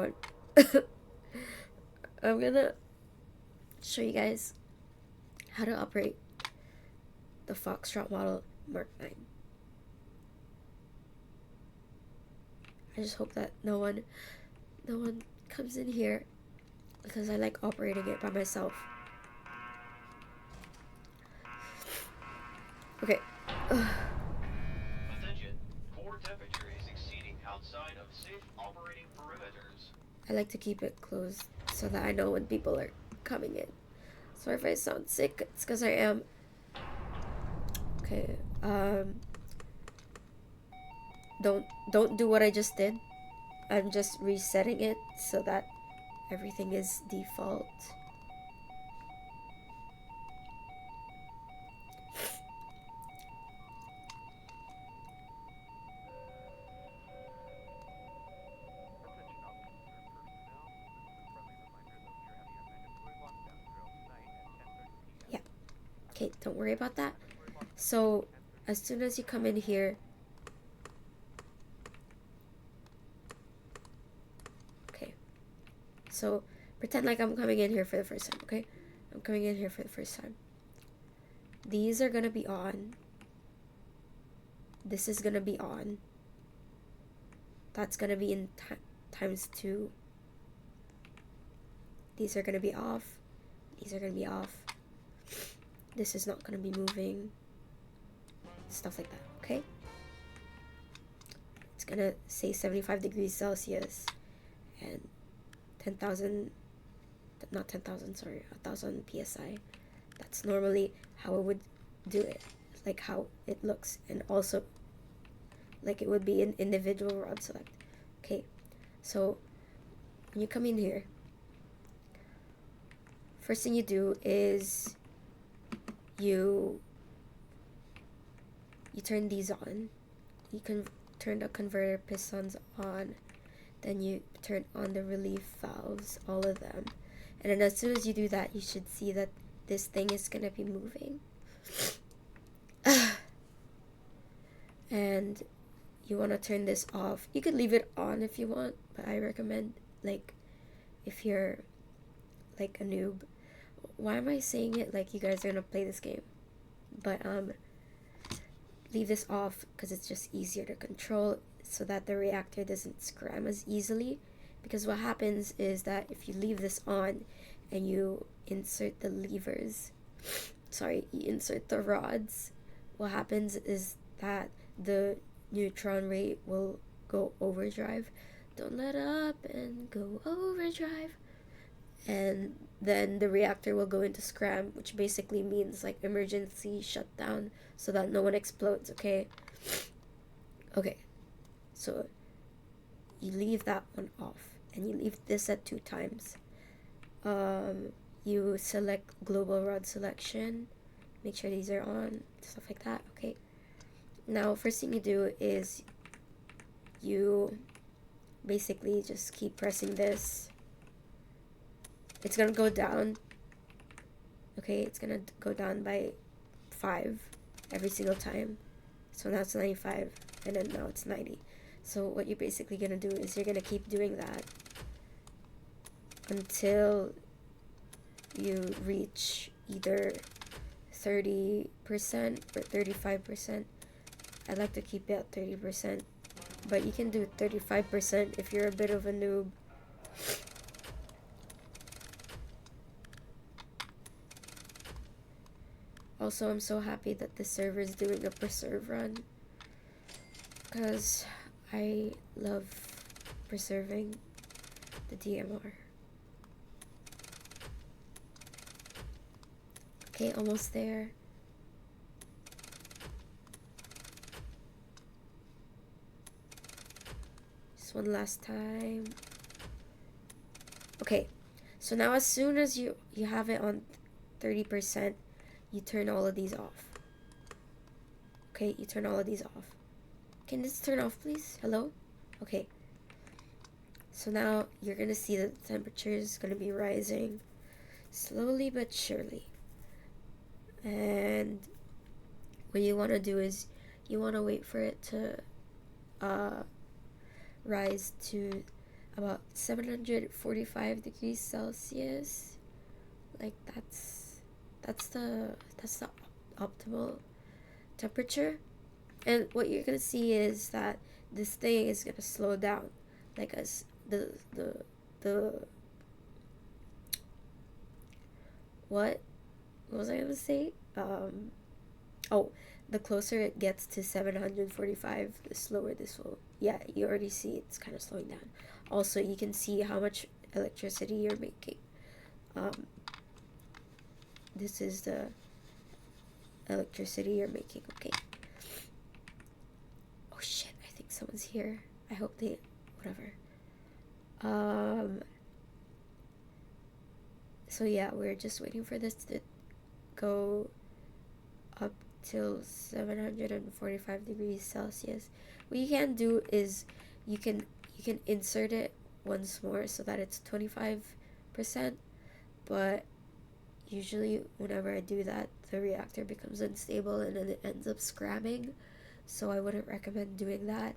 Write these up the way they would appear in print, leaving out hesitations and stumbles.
on. I'm gonna show you guys how to operate the Foxtrot model Mark 9. I just hope that no one comes in here because I like operating it by myself. Okay. Attention, core temperature is exceeding outside of safe operating perimeters. I like to keep it closed so that I know when people are coming in. Sorry if I sound sick, it's because I am. Okay, don't do what I just did. I'm just resetting it so that everything is default. Yeah, okay, don't worry about that. So as soon as you come in here, okay, so pretend like I'm coming in here for the first time. Okay, I'm coming in here for the first time. These are gonna be on. This is gonna be on. That's gonna be in times 2. These are gonna be off. These are gonna be off. This is not gonna be moving. Stuff like that, okay? It's gonna say 75 degrees Celsius and 10,000, not 10,000, sorry, 1,000 psi. That's normally how it would do it, like how it looks, and also like it would be an individual rod select. Okay, so when you come in here, first thing you do is you turn these on. You can turn the converter pistons on, then you turn on the relief valves, all of them, and then as soon as you do that, you should see that this thing is gonna be moving. And you want to turn this off. You could leave it on if you want, but I recommend, like, if you're like a noob. Why am I saying it like you guys are gonna play this game? But leave this off because it's just easier to control so that the reactor doesn't scram as easily. Because what happens is that if you leave this on and you insert the levers, you insert the rods, what happens is that the neutron rate will go overdrive. Don't let up and go overdrive. And then the reactor will go into scram, which basically means like emergency shutdown so that no one explodes, okay? Okay, so you leave that one off and you leave this at 2 times. You select global rod selection, make sure these are on, stuff like that, okay? Now, first thing you do is you basically just keep pressing this. It's gonna go down. Okay, it's gonna go down by 5 every single time. So now it's 95, and then now it's 90. So what you're basically gonna do is you're gonna keep doing that until you reach either 30% or 35%. I like to keep it at 30%, but you can do 35% if you're a bit of a noob. Also, I'm so happy that the server is doing a preserve run because I love preserving the DMR. Okay, almost there. Just one last time. Okay, so now as soon as you have it on 30%, you turn all of these off. Okay, you turn all of these off. Can this turn off, please? Hello? Okay. So now you're gonna see that the temperature is gonna be rising slowly but surely. And what you want to do is you want to wait for it to rise to about 745 degrees Celsius. Like that's the optimal temperature. And what you're gonna see is that this thing is gonna slow down, like as the what was I gonna say? Oh, the closer it gets to 745, the slower this will. Yeah, you already see it's kind of slowing down. Also, you can see how much electricity you're making. Um, this is the electricity you're making. Okay. Oh shit! I think someone's here. I hope they. Whatever. Um. So yeah, we're just waiting for this to go up till 745 degrees Celsius. What you can do is you can insert it once more so that it's 25%, but usually whenever I do that, the reactor becomes unstable and then it ends up scrabbing, so I wouldn't recommend doing that.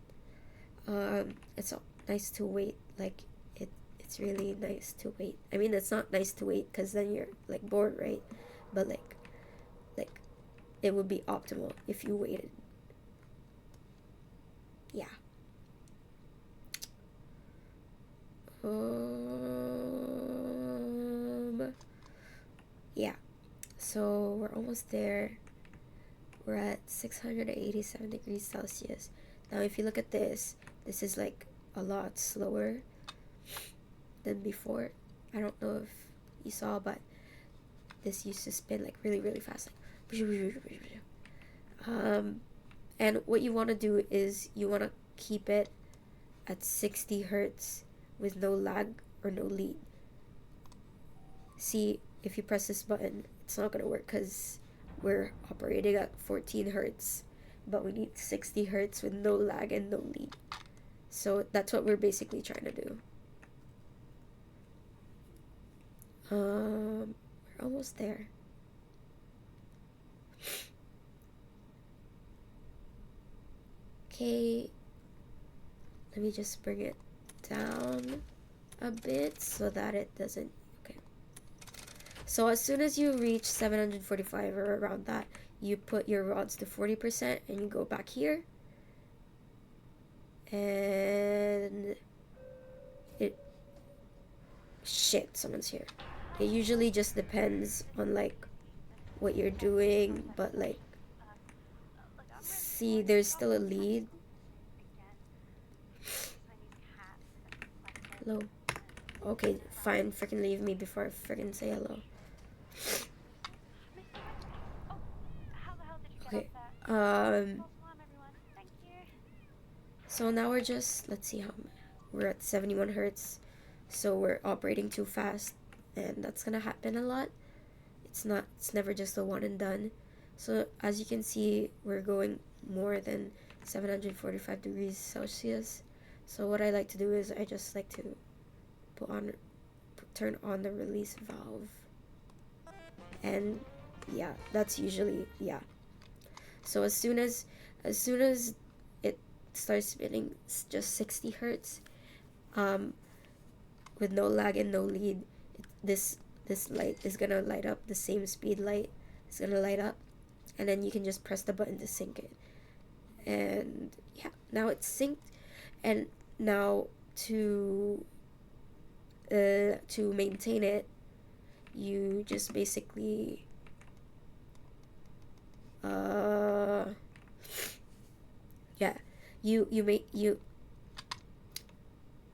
It's nice to wait, like it's really nice to wait. I mean, it's not nice to wait because then you're like bored, right? But like it would be optimal if you waited. Yeah. Yeah. So we're almost there. We're at 687 degrees Celsius. Now, if you look at this, this is like a lot slower than before. I don't know if you saw, but this used to spin like really, really fast. Like, and what you want to do is you want to keep it at 60 hertz with no lag or no lead. See, if you press this button, it's not going to work because we're operating at 14 hertz, but we need 60 hertz with no lag and no lead. So that's what we're basically trying to do. We're almost there. Okay, let me just bring it down a bit so that it doesn't. Okay, so as soon as you reach 745 or around that, you put your rods to 40% and you go back here, and shit, someone's here. It usually just depends on like what you're doing, but like, see, there's still a lead. Hello. Okay, fine, freaking leave me before I freaking say hello. Okay. So now we're just, let's see how we're at 71 hertz. So we're operating too fast, and that's gonna happen a lot. It's never just a one and done. So as you can see, we're going more than 745 degrees Celsius. So what I like to do is I just like to turn on the release valve, and yeah, that's usually, yeah. So as soon as it starts spinning just 60 hertz, um, with no lag and no lead, this light is gonna light up. The same speed light is gonna light up, and then you can just press the button to sync it. And yeah, now it's synced. And now to maintain it, you just basically yeah, you make you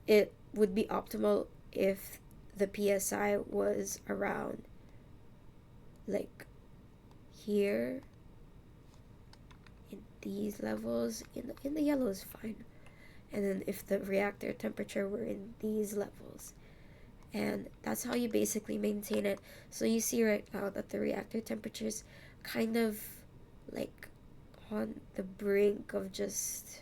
it would be optimal if the PSI was around like here in these levels. In the yellow is fine, and then if the reactor temperature were in these levels, and that's how you basically maintain it. So you see right now that the reactor temperature is kind of like on the brink of just,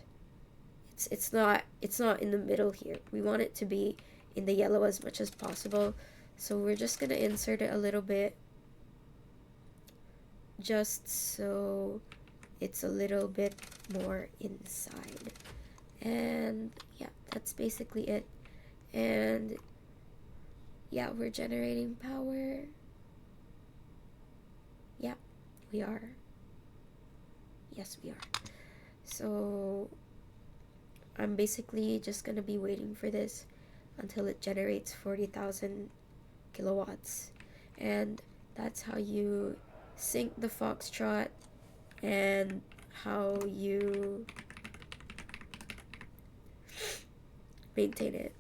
it's not in the middle here. We want it to be in the yellow as much as possible. So we're just gonna insert it a little bit just so it's a little bit more inside. And yeah, that's basically it. And yeah, we're generating power. Yeah, we are. Yes, we are. So I'm basically just gonna be waiting for this until it generates 40,000 kilowatts. And that's how you sync the foxtrot and how you maintain it.